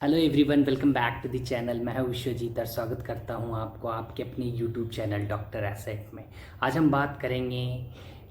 Hello everyone, welcome back to the channel. मैं हूं विश्वजीत और स्वागत करता हूं आपको आपके अपने यूट्यूब चैनल डॉक्टर एसेट में। आज हम बात करेंगे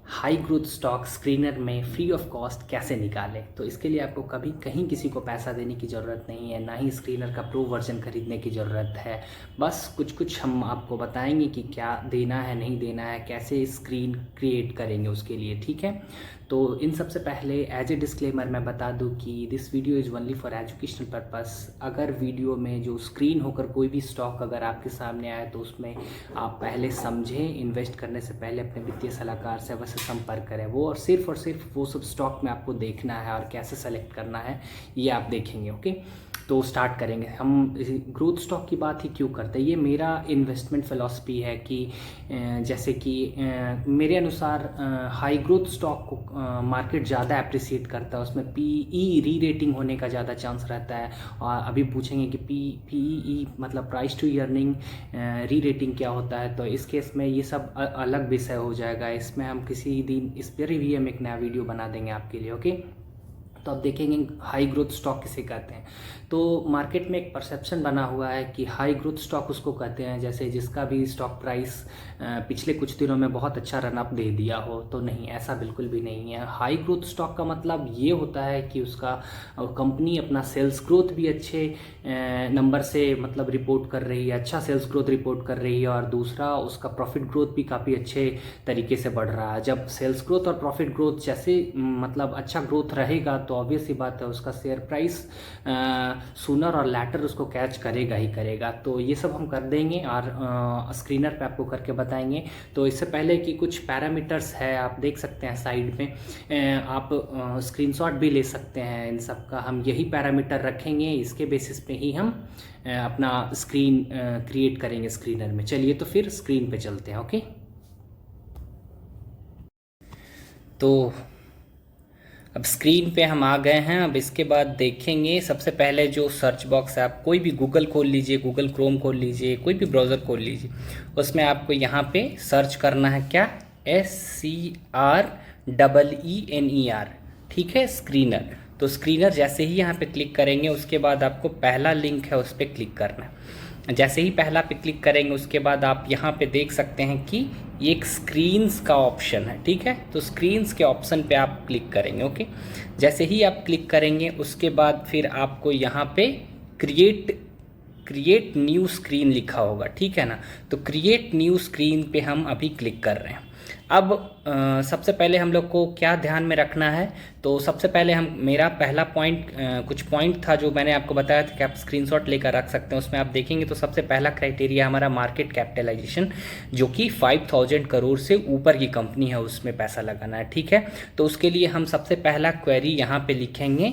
हाई ग्रोथ स्टॉक स्क्रीनर में फ्री ऑफ कॉस्ट कैसे निकालें। तो इसके लिए आपको कभी कहीं किसी को पैसा देने की ज़रूरत नहीं है, ना ही स्क्रीनर का प्रो वर्जन खरीदने की ज़रूरत है। बस कुछ कुछ हम आपको बताएंगे कि क्या देना है, नहीं देना है, कैसे स्क्रीन क्रिएट करेंगे उसके लिए, ठीक है। तो इन सबसे पहले एज ए डिस्क्लेमर मैं बता दूं कि this video is only for educational purpose. अगर वीडियो में जो स्क्रीन होकर कोई भी स्टॉक अगर आपके सामने आए तो उसमें आप पहले समझें, इन्वेस्ट करने से पहले अपने वित्तीय सलाहकार से अवश्य संपर्क करें। वो और सिर्फ वो सब स्टॉक में आपको देखना है और कैसे सेलेक्ट करना है ये आप देखेंगे, ओके। तो स्टार्ट करेंगे। हम ग्रोथ स्टॉक की बात ही क्यों करते हैं, ये मेरा इन्वेस्टमेंट फ़िलॉसफी है कि जैसे कि मेरे अनुसार हाई ग्रोथ स्टॉक को मार्केट ज़्यादा अप्रिसिएट करता है, उसमें पीई री रेटिंग होने का ज़्यादा चांस रहता है। और अभी पूछेंगे कि पीई मतलब प्राइस टू अर्निंग री रेटिंग क्या होता है, तो इस केस में ये सब अलग विषय हो जाएगा। इसमें हम किसी दिन इस पर भी हम एक नया वीडियो बना देंगे आपके लिए, ओके। तो आप देखेंगे हाई ग्रोथ स्टॉक किसे कहते हैं। तो मार्केट में एक परसेप्शन बना हुआ है कि हाई ग्रोथ स्टॉक उसको कहते हैं जैसे जिसका भी स्टॉक प्राइस पिछले कुछ दिनों में बहुत अच्छा रनअप दे दिया हो। तो नहीं, ऐसा बिल्कुल भी नहीं है। हाई ग्रोथ स्टॉक का मतलब ये होता है कि उसका कंपनी अपना सेल्स ग्रोथ भी अच्छे नंबर से मतलब रिपोर्ट कर रही है, अच्छा सेल्स ग्रोथ रिपोर्ट कर रही है, और दूसरा उसका प्रॉफिट ग्रोथ भी काफ़ी अच्छे तरीके से बढ़ रहा है। जब सेल्स ग्रोथ और प्रॉफिट ग्रोथ जैसे मतलब अच्छा ग्रोथ रहेगा तो ऑब्वियस सी बात है उसका शेयर प्राइस सूनर और लैटर उसको कैच करेगा ही करेगा। तो ये सब हम कर देंगे और स्क्रीनर पे आपको करके बताएंगे। तो इससे पहले कि कुछ पैरामीटर्स है आप देख सकते हैं साइड में, आप स्क्रीनशॉट भी ले सकते हैं। इन सब का हम यही पैरामीटर रखेंगे, इसके बेसिस पे ही हम अपना स्क्रीन क्रिएट करेंगे स्क्रीनर में। चलिए तो फिर स्क्रीन पे चलते हैं, ओके। तो अब स्क्रीन पे हम आ गए हैं। अब इसके बाद देखेंगे सबसे पहले जो सर्च बॉक्स है, आप कोई भी गूगल खोल लीजिए, गूगल क्रोम खोल लीजिए, कोई भी ब्राउज़र खोल लीजिए, उसमें आपको यहाँ पे सर्च करना है क्या, SCREENER, ठीक है, स्क्रीनर। तो स्क्रीनर जैसे ही यहाँ पे क्लिक करेंगे उसके बाद आपको पहला लिंक है उस पर क्लिक करना है। जैसे ही पहला पे क्लिक करेंगे उसके बाद आप यहाँ पे देख सकते हैं कि ये एक स्क्रीन्स का ऑप्शन है, ठीक है। तो स्क्रीन्स के ऑप्शन पे आप क्लिक करेंगे, ओके। जैसे ही आप क्लिक करेंगे उसके बाद फिर आपको यहाँ पे क्रिएट न्यू स्क्रीन लिखा होगा, ठीक है ना। तो क्रिएट न्यू स्क्रीन पे हम अभी क्लिक कर रहे हैं। अब सबसे पहले हम लोग को क्या ध्यान में रखना है, तो सबसे पहले हम मेरा पहला पॉइंट कुछ पॉइंट था जो मैंने आपको बताया था कि आप स्क्रीनशॉट लेकर रख सकते हैं। उसमें आप देखेंगे तो सबसे पहला क्राइटेरिया हमारा मार्केट कैपिटलाइजेशन, जो कि 5000 करोड़ से ऊपर की कंपनी है उसमें पैसा लगाना है, ठीक है। तो उसके लिए हम सबसे पहला क्वेरी यहाँ पे लिखेंगे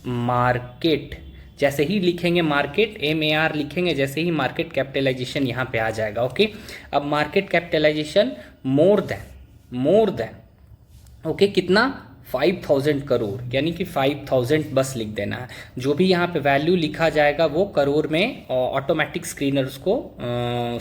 मार्केट। जैसे ही लिखेंगे मार्केट, MAR लिखेंगे, जैसे ही मार्केट कैपिटलाइजेशन यहाँ पे आ जाएगा, ओके। अब market capitalisation more than okay, कितना, 5000 करोड़, यानी कि 5000 बस लिख देना है। जो भी यहाँ पे वैल्यू लिखा जाएगा वो करोड़ में ऑटोमेटिक स्क्रीनर उसको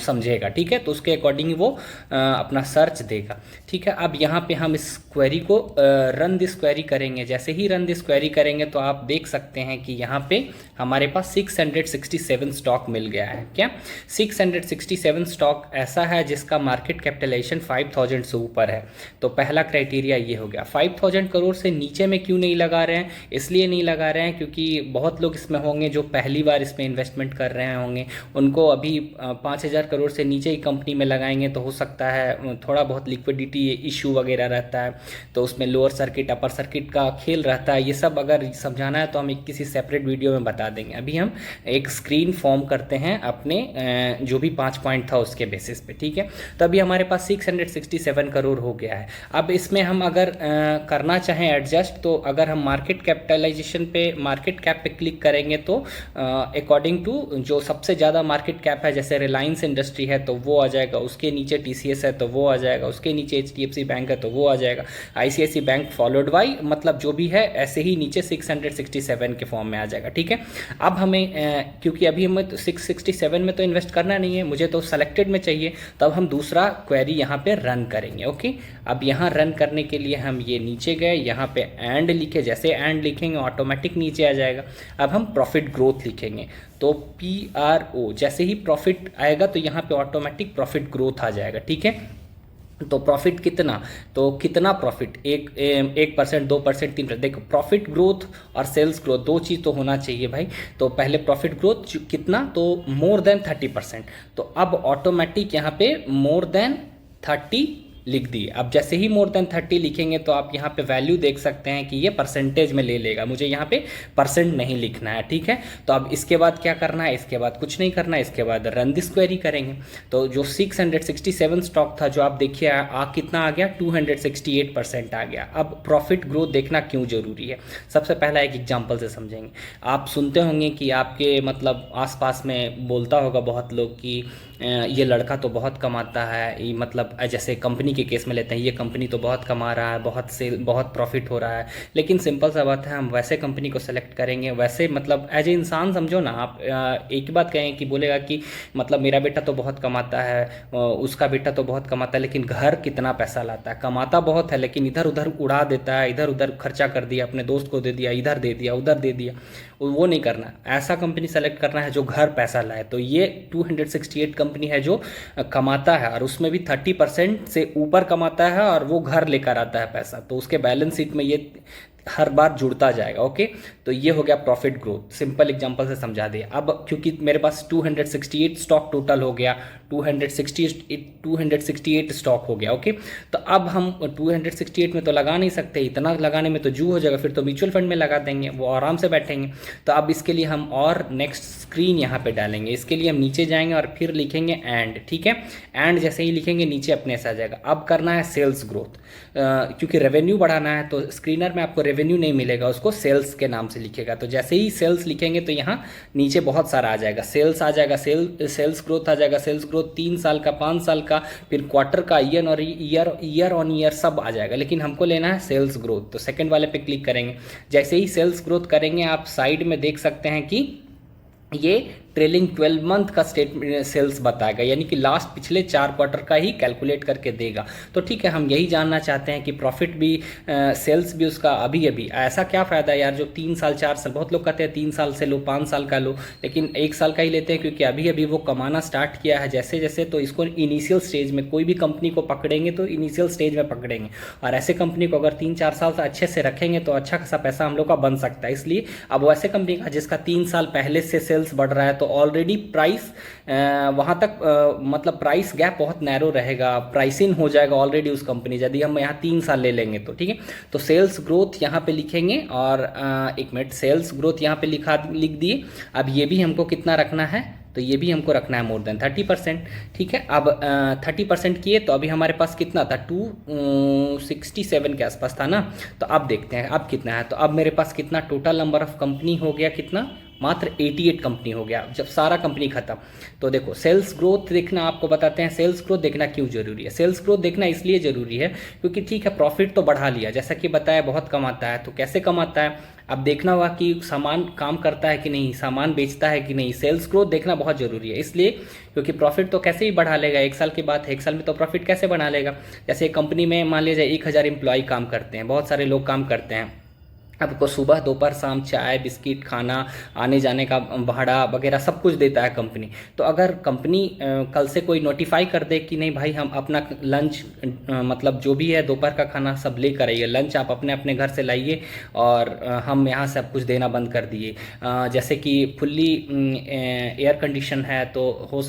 समझेगा, ठीक है। तो उसके अकॉर्डिंग वो अपना सर्च देगा, ठीक है। अब यहाँ पे हम इस क्वेरी को रन दिस क्वेरी करेंगे। जैसे ही रन दिस क्वेरी करेंगे तो आप देख सकते हैं कि यहाँ पे हमारे पास 667 स्टॉक मिल गया है। क्या 667 स्टॉक ऐसा है जिसका मार्केट कैपिटलाइजेशन 5000 से ऊपर है। तो पहला क्राइटेरिया ये हो गया। 5000 करोड़ से नीचे में क्यों नहीं लगा रहे हैं, इसलिए नहीं लगा रहे हैं क्योंकि बहुत लोग इसमें होंगे जो पहली बार इसमें इन्वेस्टमेंट कर रहे होंगे। उनको अभी 5000 करोड़ से नीचे ही कंपनी में लगाएंगे तो हो सकता है थोड़ा बहुत लिक्विडिटी इशू वगैरह रहता है, तो उसमें लोअर सर्किट अपर सर्किट का खेल रहता है। ये सब अगर समझाना है तो हम एक किसी सेपरेट वीडियो में बता देंगे। अभी हम एक स्क्रीन फॉर्म करते हैं अपने जो भी 5 पॉइंट था उसके बेसिस पे, ठीक है। तो अभी हमारे पास 667 करोड़ हो गया है। अब इसमें हम अगर करना चाहें एडजस्ट, तो अगर हम मार्केट कैपिटलाइजेशन पे, मार्केट कैप पे क्लिक करेंगे तो अकॉर्डिंग टू जो सबसे ज़्यादा मार्केट कैप है, जैसे रिलायंस इंडस्ट्री है तो वो आ जाएगा, उसके नीचे TCS है तो वो आ जाएगा, उसके नीचे HDFC बैंक है तो वो आ जाएगा, ICICI बैंक फॉलोड बाई, मतलब जो भी है ऐसे ही नीचे 667 के फॉर्म में आ जाएगा, ठीक है। अब हमें क्योंकि अभी हमें तो 667 में तो इन्वेस्ट करना नहीं है, मुझे तो सेलेक्टेड में चाहिए, तब हम दूसरा क्वेरी यहाँ पे रन करेंगे, ओके। अब यहाँ रन करने के लिए हम ये नीचे गए है, यहाँ पे एंड लिखे, जैसे एंड लिखेंगे ऑटोमेटिक नीचे आ जाएगा। अब हम प्रॉफिट ग्रोथ लिखेंगे तो PRO, जैसे ही प्रॉफिट आएगा तो यहाँ पे ऑटोमेटिक प्रॉफिट ग्रोथ आ जाएगा, ठीक है। तो प्रॉफिट कितना, तो कितना प्रॉफिट, 1%, 2%, 3%। देखो प्रॉफिट ग्रोथ और सेल्स ग्रोथ दो चीज़ तो होना चाहिए भाई। तो पहले प्रॉफिट ग्रोथ कितना, तो मोर देन 30%। तो अब ऑटोमेटिक यहाँ पे मोर देन 30 लिख दिए। अब जैसे ही मोर देन 30 लिखेंगे तो आप यहाँ पे वैल्यू देख सकते हैं कि ये परसेंटेज में ले लेगा, मुझे यहाँ पे परसेंट नहीं लिखना है, ठीक है। तो अब इसके बाद क्या करना है, इसके बाद कुछ नहीं करना है, इसके बाद रन दिस क्वेरी करेंगे। तो जो 667 स्टॉक था जो आप देखिए कितना आ गया, 268% आ गया। अब प्रॉफिट ग्रोथ देखना क्यों जरूरी है, सबसे पहला एक एग्जाम्पल से समझेंगे। आप सुनते होंगे कि आपके मतलब आसपास में बोलता होगा बहुत लोग कि ये लड़का तो बहुत कमाता है, ये मतलब जैसे कंपनी के केस में लेते हैं, ये कंपनी तो बहुत कमा रहा है, बहुत प्रॉफिट हो रहा है। लेकिन सिंपल सा बात है, हम वैसे कंपनी को सेलेक्ट करेंगे, वैसे मतलब एज ए इंसान समझो ना आप। एक ही बात कहें कि बोलेगा कि मतलब मेरा बेटा तो बहुत कमाता है, उसका बेटा तो बहुत कमाता है, लेकिन घर कितना पैसा लाता है, कमाता बहुत है लेकिन इधर उधर उड़ा देता है, इधर उधर खर्चा कर दिया, अपने दोस्त को दे दिया, इधर दे दिया, उधर दे दिया। वो नहीं करना, ऐसा कंपनी सेलेक्ट करना है जो घर पैसा लाए। तो ये 268 कंपनी है जो कमाता है और उसमें भी 30% से ऊपर कमाता है और वो घर लेकर आता है पैसा, तो उसके बैलेंस शीट में ये हर बार जुड़ता जाएगा। ओके, तो ये हो गया प्रॉफिट ग्रोथ, सिंपल एग्जांपल से समझा दिया। अब क्योंकि मेरे पास 268 स्टॉक टोटल हो गया, 268 स्टॉक हो गया। ओके, तो अब हम 268 में तो लगा नहीं सकते, इतना लगाने में तो जू हो जाएगा, फिर तो म्यूचुअल फंड में लगा देंगे, वो आराम से बैठेंगे। तो अब इसके लिए हम और नेक्स्ट स्क्रीन यहाँ पे डालेंगे, इसके लिए हम नीचे जाएंगे और फिर लिखेंगे एंड, ठीक है। एंड जैसे ही लिखेंगे नीचे अपने से आ जाएगा। अब करना है सेल्स ग्रोथ, क्योंकि रेवेन्यू बढ़ाना है, तो स्क्रीनर में आपको रेवेन्यू नहीं मिलेगा, उसको सेल्स के नाम से लिखेगा। तो जैसे ही सेल्स लिखेंगे तो यहाँ नीचे बहुत सारा आ जाएगा, सेल्स आ जाएगा, सेल्स ग्रोथ आ जाएगा, सेल्स ग्रोथ 3 साल का, 5 साल का, फिर क्वार्टर का, ईयर ऑन ईयर सब आ जाएगा। लेकिन हमको लेना है सेल्स ग्रोथ, तो सेकंड वाले पे क्लिक करेंगे। जैसे ही सेल्स ग्रोथ करेंगे आप साइड में देख सकते हैं कि ये ट्रेलिंग 12 मंथ का स्टेटमेंट सेल्स बताएगा, यानी कि लास्ट पिछले 4 क्वार्टर का ही कैलकुलेट करके देगा। तो ठीक है, हम यही जानना चाहते हैं कि प्रॉफिट भी सेल्स भी उसका अभी अभी, ऐसा क्या फ़ायदा यार जो 3 साल 4 साल, बहुत लोग कहते हैं 3 साल से लो, 5 साल का लो, लेकिन 1 साल का ही लेते हैं क्योंकि अभी अभी वो कमाना स्टार्ट किया है जैसे जैसे। तो इसको इनिशियल स्टेज में, कोई भी कंपनी को पकड़ेंगे तो इनिशियल स्टेज में पकड़ेंगे, और ऐसे कंपनी को अगर 3-4 साल से अच्छे से रखेंगे तो अच्छा खासा पैसा हम लोग का बन सकता है। इसलिए अब वैसे कंपनी का जिसका 3 साल पहले से सेल्स बढ़ रहा है तो ऑलरेडी प्राइस वहाँ तक मतलब प्राइस गैप बहुत नैरो रहेगा, प्राइसिंग हो जाएगा ऑलरेडी उस कंपनी, यदि हम यहाँ 3 साल ले लेंगे तो, ठीक है। तो सेल्स ग्रोथ यहाँ पे लिखेंगे और एक मिनट, सेल्स ग्रोथ यहाँ पे लिख दिए। अब ये भी हमको कितना रखना है, तो ये भी हमको रखना है मोर देन 30%, ठीक है। अब 30% किए तो अभी हमारे पास कितना था, 267 के आसपास था ना। तो अब देखते हैं अब कितना है। तो अब मेरे पास कितना टोटल नंबर ऑफ कंपनी हो गया, कितना, मात्र 88 कंपनी हो गया जब सारा कंपनी खत्म। तो देखो सेल्स ग्रोथ देखना, आपको बताते हैं सेल्स ग्रोथ देखना क्यों जरूरी है। सेल्स ग्रोथ देखना इसलिए जरूरी है क्योंकि ठीक है प्रॉफिट तो बढ़ा लिया, जैसा कि बताया बहुत कमाता है, तो कैसे कमाता है अब देखना होगा कि सामान काम करता है कि नहीं, सामान बेचता है कि नहीं। सेल्स ग्रोथ देखना बहुत जरूरी है इसलिए क्योंकि प्रॉफिट तो कैसे ही बढ़ा लेगा, 1 साल की बात है, 1 साल में तो प्रॉफिट कैसे बढ़ा लेगा। जैसे कंपनी में मान लीजिए 1000 एम्प्लॉय काम करते हैं, बहुत सारे लोग काम करते हैं, आपको सुबह दोपहर शाम चाय बिस्किट खाना आने जाने का भाड़ा वगैरह सब कुछ देता है कंपनी। तो अगर कंपनी कल से कोई नोटिफाई कर दे कि नहीं भाई हम अपना लंच मतलब जो भी है दोपहर का खाना सब लेकर आइए, लंच आप अपने अपने घर से लाइए और हम यहाँ से सब कुछ देना बंद कर दिए, जैसे कि फुल्ली एयर कंडीशन है तो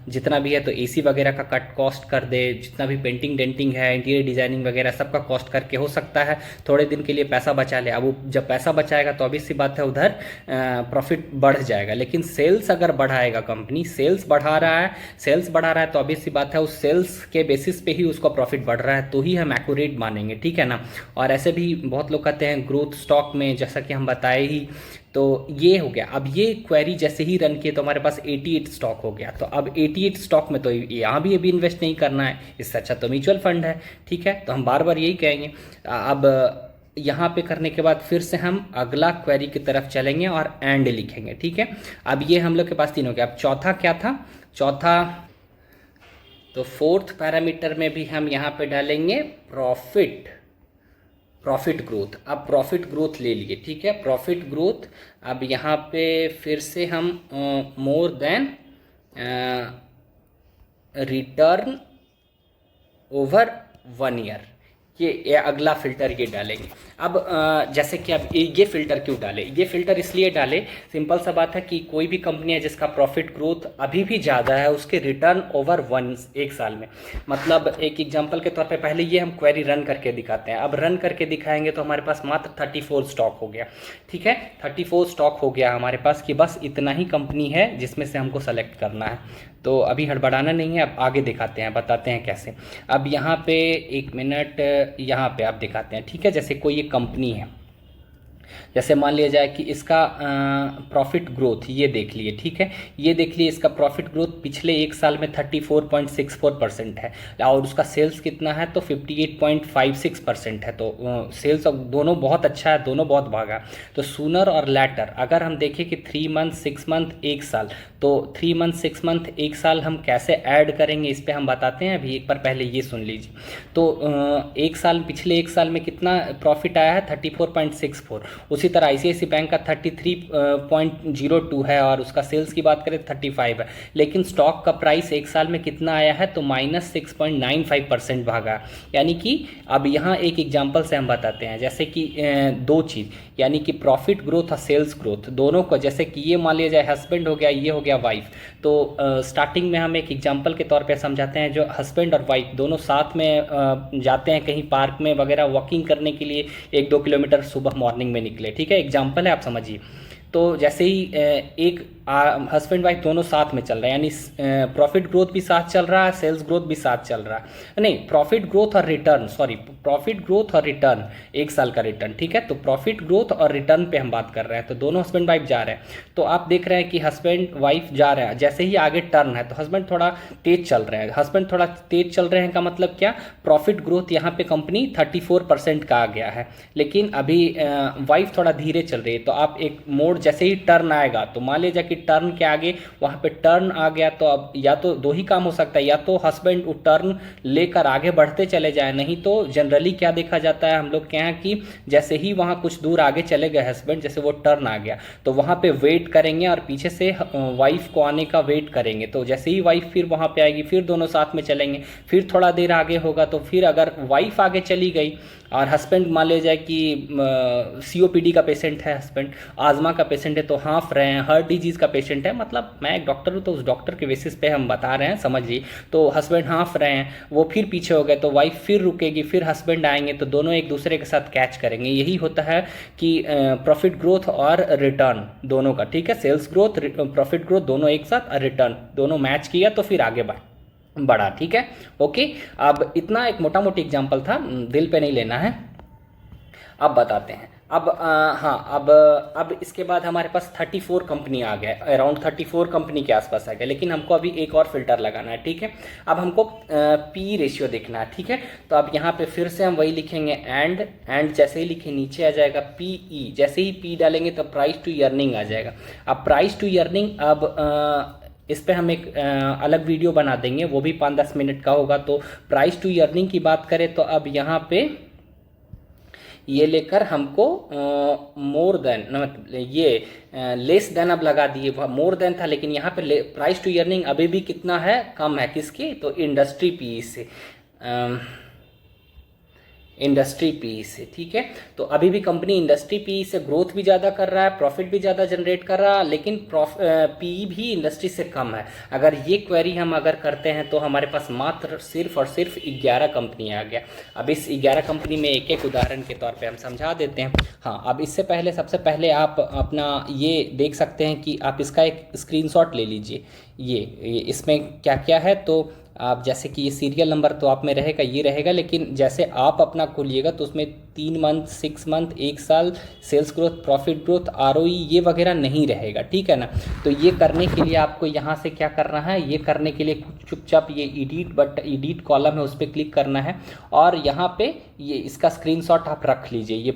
जितना भी है तो एसी वगैरह का कट कॉस्ट कर दे, जितना भी पेंटिंग डेंटिंग है इंटीरियर डिजाइनिंग वगैरह सबका कॉस्ट करके, हो सकता है थोड़े दिन के लिए पैसा बचा ले। अब वो जब पैसा बचाएगा तो obvious सी बात है उधर प्रॉफिट बढ़ जाएगा। लेकिन सेल्स अगर बढ़ाएगा, कंपनी सेल्स बढ़ा रहा है तो obvious सी बात है उस सेल्स के बेसिस पे ही उसका प्रॉफिट बढ़ रहा है, तो ही हम एक्यूरेट मानेंगे, ठीक है ना। और ऐसे भी बहुत लोग कहते हैं ग्रोथ स्टॉक में, जैसा कि हम बताए ही, तो ये हो गया। अब ये क्वेरी जैसे ही रन किए तो हमारे पास 88 स्टॉक हो गया। तो अब 88 स्टॉक में तो यहाँ भी अभी इन्वेस्ट नहीं करना है, इससे अच्छा तो म्यूचुअल फंड है, ठीक है। तो हम बार बार यही कहेंगे। अब यहाँ पे करने के बाद फिर से हम अगला क्वेरी की तरफ चलेंगे और एंड लिखेंगे, ठीक है। अब ये हम लोग के पास 3 हो गया। अब चौथा क्या था, चौथा तो 4th पैरामीटर में भी हम यहाँ पे डालेंगे प्रॉफिट प्रॉफिट ग्रोथ, अब प्रॉफिट ग्रोथ ले लिए, ठीक है, प्रॉफिट ग्रोथ। अब यहाँ पे फिर से हम more than return over 1 year, ये अगला फ़िल्टर ये डालेंगे। अब जैसे कि अब ये फ़िल्टर क्यों डाले, ये फ़िल्टर इसलिए डाले, सिंपल सा बात है कि कोई भी कंपनी है जिसका प्रॉफिट ग्रोथ अभी भी ज़्यादा है, उसके रिटर्न ओवर 1 साल में, मतलब एक एग्जांपल के तौर पे पहले ये हम क्वेरी रन करके दिखाते हैं। अब रन करके दिखाएंगे तो हमारे पास मात्र 34 स्टॉक हो गया, ठीक है, 34 स्टॉक हो गया हमारे पास कि बस इतना ही कंपनी है जिसमें से हमको सेलेक्ट करना है। तो अभी हड़बड़ाना नहीं है, अब आगे दिखाते हैं, बताते हैं कैसे। अब यहाँ पे 1 मिनट, यहाँ पे आप दिखाते हैं, ठीक है। जैसे कोई एक कंपनी है, जैसे मान लिया जाए कि इसका प्रॉफिट ग्रोथ ये देख लिए, ठीक है, ये देख लिए इसका प्रॉफिट ग्रोथ पिछले 1 साल में 34.64% है और उसका सेल्स कितना है तो 58.56% है। तो सेल्स दोनों बहुत अच्छा है, दोनों बहुत भागा। तो सूनर और लैटर अगर हम देखें कि 3 मंथ 6 मंथ 1 साल, तो 3 मंथ 6 मंथ 1 साल हम कैसे ऐड करेंगे इस पर हम बताते हैं अभी, एक बार पहले ये सुन लीजिए। तो 1 साल, पिछले 1 साल में कितना प्रॉफिट आया है 34.64, उसी तरह ICICI बैंक का 33.02 है और उसका सेल्स की बात करें 35 है, लेकिन स्टॉक का प्राइस 1 साल में कितना आया है तो -6.95% भागा। यानी कि अब यहाँ एक एग्जांपल से हम बताते हैं, जैसे कि 2 चीज़, यानी कि प्रॉफिट ग्रोथ और सेल्स ग्रोथ दोनों को, जैसे कि ये मान लिया जाए हस्बैंड हो गया, ये हो गया वाइफ। तो स्टार्टिंग में हम एक एग्जांपल के तौर पे समझाते हैं, जो हस्बैंड और वाइफ दोनों साथ में जाते हैं कहीं पार्क में वगैरह वॉकिंग करने के लिए, 1-2 किलोमीटर सुबह मॉर्निंग में निकले, ठीक है, एग्जाम्पल है, आप समझिए। तो जैसे ही एक हस्बैंड वाइफ दोनों साथ में चल रहे हैं, यानी प्रॉफिट ग्रोथ भी साथ चल रहा है, सेल्स ग्रोथ भी साथ चल रहा है, नहीं प्रॉफिट ग्रोथ और रिटर्न, सॉरी प्रॉफिट ग्रोथ और रिटर्न, 1 साल का रिटर्न, ठीक है। तो प्रॉफिट ग्रोथ और रिटर्न पे हम बात कर रहे हैं, तो दोनों हस्बैंड वाइफ जा रहे हैं। तो आप देख रहे हैं कि हस्बैंड वाइफ जा रहे हैं, जैसे ही आगे टर्न है तो हस्बैंड थोड़ा तेज चल रहे हैं, हस्बैंड थोड़ा तेज चल रहे हैं का मतलब क्या, प्रॉफिट ग्रोथ यहाँ पे कंपनी 34% का आ गया है, लेकिन अभी वाइफ थोड़ा धीरे चल रही है। तो आप एक मोड़, जैसे ही टर्न आएगा तो मान लीजिए कि टर्न के आगे वहाँ पे टर्न आ गया, तो अब या तो 2 ही काम हो सकता है, या तो हस्बैंड वो टर्न लेकर आगे बढ़ते चले जाए, नहीं तो जनरली क्या देखा जाता है हम लोग के यहाँ कि जैसे ही वहाँ कुछ दूर आगे चले गए हस्बैंड, जैसे वो टर्न आ गया तो वहाँ पे वेट करेंगे और पीछे से वाइफ को आने का वेट करेंगे। तो जैसे ही वाइफ फिर वहाँ पे आएगी, फिर दोनों साथ में चलेंगे, फिर थोड़ा देर आगे होगा, तो फिर अगर वाइफ आगे चली गई और हस्बैंड मान लिया जाए कि COPD का पेशेंट है, हस्बैंड आजमा का पेशेंट है, तो हाँफ रहे हैं, हार्ट डिजीज़ का पेशेंट है, मतलब मैं एक डॉक्टर हूँ तो उस डॉक्टर के बेसिस पे हम बता रहे हैं, समझिए। तो हस्बैंड हाँफ रहे हैं, वो फिर पीछे हो गए, तो वाइफ फिर रुकेगी, फिर हस्बैंड आएंगे, तो दोनों एक दूसरे के साथ कैच करेंगे। यही होता है कि प्रॉफिट ग्रोथ और रिटर्न दोनों का, ठीक है, सेल्स ग्रोथ प्रॉफिट ग्रोथ दोनों एक साथ और रिटर्न दोनों मैच किया तो फिर आगे बढ़ा, ठीक है, ओके। अब इतना एक मोटा मोटी एग्जाम्पल था, दिल पे नहीं लेना है। अब बताते हैं, अब हाँ, अब इसके बाद हमारे पास 34 कंपनी आ गए, अराउंड 34 कंपनी के आसपास आ गए, लेकिन हमको अभी एक और फिल्टर लगाना है, ठीक है। अब हमको पी रेशियो देखना है, ठीक है। तो अब यहाँ पे फिर से हम वही लिखेंगे, एंड जैसे ही लिखे नीचे आ जाएगा PE, जैसे ही P डालेंगे तो प्राइस टू अर्निंग आ जाएगा। अब प्राइस टू अर्निंग, अब इस पे हम एक अलग वीडियो बना देंगे, वो भी 5-10 मिनट का होगा। तो प्राइस टू अर्निंग की बात करें तो अब यहाँ पे ये लेकर हमको मोर देन, मतलब ये लेस देन अब लगा दिए, मोर देन था लेकिन यहाँ पे प्राइस टू अर्निंग अभी भी कितना है, कम है, किसकी, तो इंडस्ट्री PE से, इंडस्ट्री PE से, ठीक है। तो अभी भी कंपनी इंडस्ट्री PE से ग्रोथ भी ज़्यादा कर रहा है, प्रॉफिट भी ज़्यादा जनरेट कर रहा है, लेकिन PE भी इंडस्ट्री से कम है। अगर ये क्वेरी हम अगर करते हैं तो हमारे पास मात्र सिर्फ और सिर्फ 11 कंपनी आ गया। अब इस 11 कंपनी में एक एक उदाहरण के तौर पे हम समझा देते हैं। हाँ, अब इससे पहले सबसे पहले आप अपना ये देख सकते हैं कि आप इसका एक स्क्रीनशॉट ले लीजिए, ये इसमें क्या क्या है। तो आप जैसे कि ये सीरियल नंबर तो आप में रहेगा, ये रहेगा, लेकिन जैसे आप अपना खोलिएगा तो उसमें 3 मंथ 6 मंथ 1 साल sales growth, profit growth, ROE ये वगैरह नहीं रहेगा, ठीक है ना। तो ये करने के लिए आपको यहाँ से क्या करना है, ये करने के लिए चुपचाप ये एडिट कॉलम है उस पर क्लिक करना है और यहाँ पे ये इसका स्क्रीनशॉट आप रख लीजिए, ये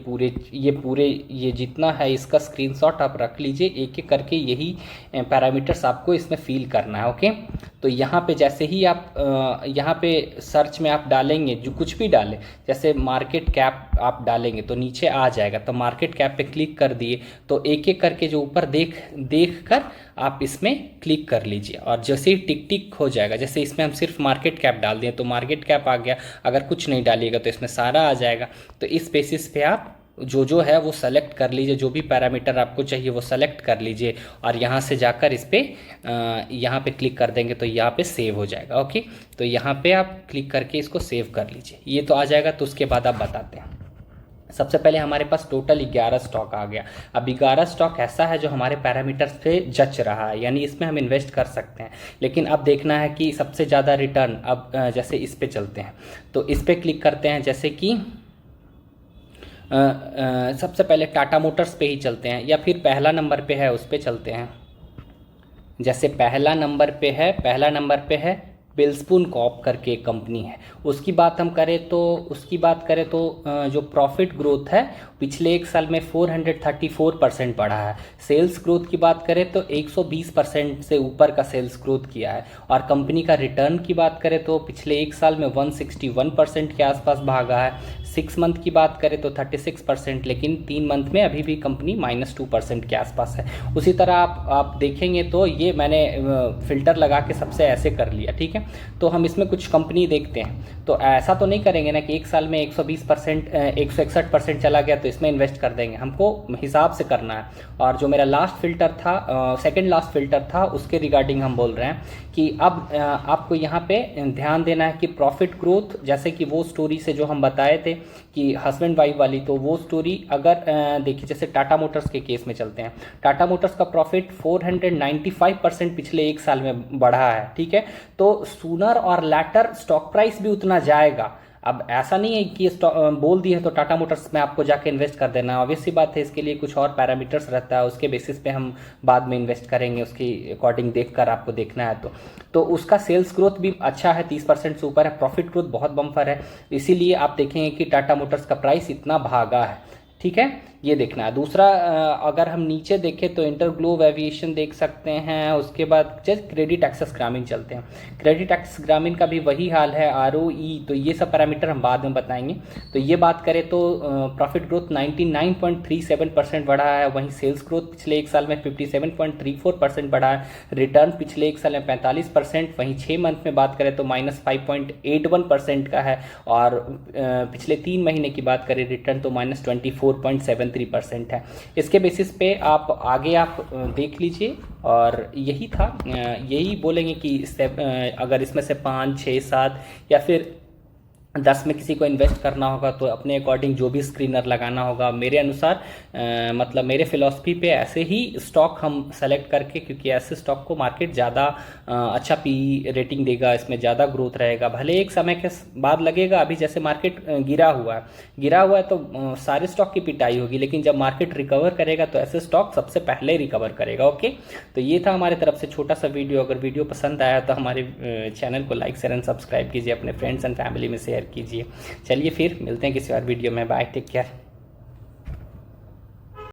पूरे ये जितना है इसका स्क्रीनशॉट आप रख लीजिए, एक एक करके यही पैरामीटर्स आपको इसमें फिल करना है, ओके। तो यहाँ पे जैसे ही आप यहाँ पे सर्च में आप डालेंगे, जो कुछ भी डालें, जैसे मार्केट कैप आप डालेंगे तो नीचे आ जाएगा। तो मार्केट कैप पे क्लिक कर दिए तो एक एक करके जो ऊपर देख कर आप इसमें क्लिक कर लीजिए और जैसे ही टिक टिक हो जाएगा, जैसे इसमें हम सिर्फ मार्केट कैप डाल दिए तो मार्केट कैप आ गया, अगर कुछ नहीं डालिएगा तो इसमें सारा आ जाएगा। तो इस बेसिस पे आप जो है वो सेलेक्ट कर लीजिए, जो भी पैरामीटर आपको चाहिए वो सेलेक्ट कर लीजिए और यहाँ से जाकर इस पर यहाँ पे क्लिक कर देंगे तो यहाँ पे सेव हो जाएगा। ओके, तो यहाँ पे आप क्लिक करके इसको सेव कर लीजिए, ये तो आ जाएगा। तो उसके बाद आप बताते हैं। सबसे पहले हमारे पास टोटल 11 स्टॉक आ गया। अब 11 स्टॉक ऐसा है जो हमारे पैरामीटर्स पे जच रहा है, यानी इसमें हम इन्वेस्ट कर सकते हैं। लेकिन अब देखना है कि सबसे ज़्यादा रिटर्न, अब जैसे इस पे चलते हैं तो इस पे क्लिक करते हैं। जैसे कि सबसे पहले टाटा मोटर्स पे ही चलते हैं या फिर पहला नंबर पे है उस पे चलते हैं। जैसे पहला नंबर पे है वेलस्पून कॉर्प करके एक कंपनी है, उसकी बात करें तो जो प्रॉफिट ग्रोथ है पिछले एक साल में 434% बढ़ा है। सेल्स ग्रोथ की बात करें तो 120% से ऊपर का सेल्स ग्रोथ किया है। और कंपनी का रिटर्न की बात करें तो पिछले एक साल में 161% के आसपास भागा है। 6 मंथ की बात करें तो 36%, लेकिन 3 मंथ में अभी भी कंपनी -2% के आसपास है। उसी तरह आप देखेंगे तो ये मैंने फ़िल्टर लगा के सबसे ऐसे कर लिया, ठीक है। तो हम इसमें कुछ कंपनी देखते हैं, तो ऐसा तो नहीं करेंगे ना कि एक साल में 120%, 161% चला गया तो इसमें इन्वेस्ट कर देंगे। हमको हिसाब से करना है। और जो मेरा लास्ट फिल्टर था, सेकंड लास्ट फिल्टर था, उसके रिगार्डिंग हम बोल रहे हैं कि अब आपको यहाँ पे ध्यान देना है कि प्रॉफिट ग्रोथ, जैसे कि वो स्टोरी से जो हम बताए थे कि हस्बैंड वाइफ वाली, तो वो स्टोरी अगर देखिए, जैसे टाटा मोटर्स के केस में चलते हैं। टाटा मोटर्स का प्रॉफिट 495% पिछले एक साल में बढ़ा है, ठीक है। तो सूनर और लैटर स्टॉक प्राइस भी उतना जाएगा। अब ऐसा नहीं है कि बोल दी है तो टाटा मोटर्स में आपको जाके इन्वेस्ट कर देना है। ऑब्वियस सी बात है, इसके लिए कुछ और पैरामीटर्स रहता है, उसके बेसिस पे हम बाद में इन्वेस्ट करेंगे, उसकी अकॉर्डिंग देखकर आपको देखना है। तो उसका सेल्स ग्रोथ भी अच्छा है, 30% से ऊपर है। प्रॉफिट ग्रोथ बहुत बम्पर है, इसीलिए आप देखेंगे कि टाटा मोटर्स का प्राइस इतना भागा है, ठीक है। ये देखना है। दूसरा, अगर हम नीचे देखें तो इंटरग्लोब एविएशन देख सकते हैं। उसके बाद जस्ट क्रेडिट एक्सेस ग्रामीण चलते हैं। क्रेडिट एक्सेस ग्रामीण का भी वही हाल है, ROE। तो ये सब पैरामीटर हम बाद में बताएंगे। तो ये बात करें तो प्रॉफिट ग्रोथ 99.37% बढ़ा है। वहीं सेल्स ग्रोथ पिछले एक साल में 57.34% बढ़ा है। रिटर्न पिछले एक साल में 45%। वहीं 6 मंथ में बात करें तो -5.81% का है। और पिछले 3 महीने की बात करें रिटर्न तो -24.73% है। इसके बेसिस पे आप आगे आप देख लीजिए। और यही था, यही बोलेंगे कि अगर इसमें से 5, 6, 7 या फिर 10 में किसी को इन्वेस्ट करना होगा तो अपने अकॉर्डिंग जो भी स्क्रीनर लगाना होगा। मेरे अनुसार मतलब मेरे फिलॉसफी पे ऐसे ही स्टॉक हम सेलेक्ट करके, क्योंकि ऐसे स्टॉक को मार्केट ज़्यादा अच्छा PE रेटिंग देगा, इसमें ज़्यादा ग्रोथ रहेगा। भले एक समय के बाद लगेगा, अभी जैसे मार्केट गिरा हुआ है तो सारे स्टॉक की पिटाई होगी, लेकिन जब मार्केट रिकवर करेगा तो ऐसे स्टॉक सबसे पहले रिकवर करेगा। ओके, तो ये था हमारे तरफ से छोटा सा वीडियो। अगर वीडियो पसंद आया तो हमारे चैनल को लाइक, शेयर एंड सब्सक्राइब कीजिए, अपने फ्रेंड्स एंड फैमिली में शेयर कीजिए। चलिए फिर मिलते हैं किसी और वीडियो में। Bye, take care.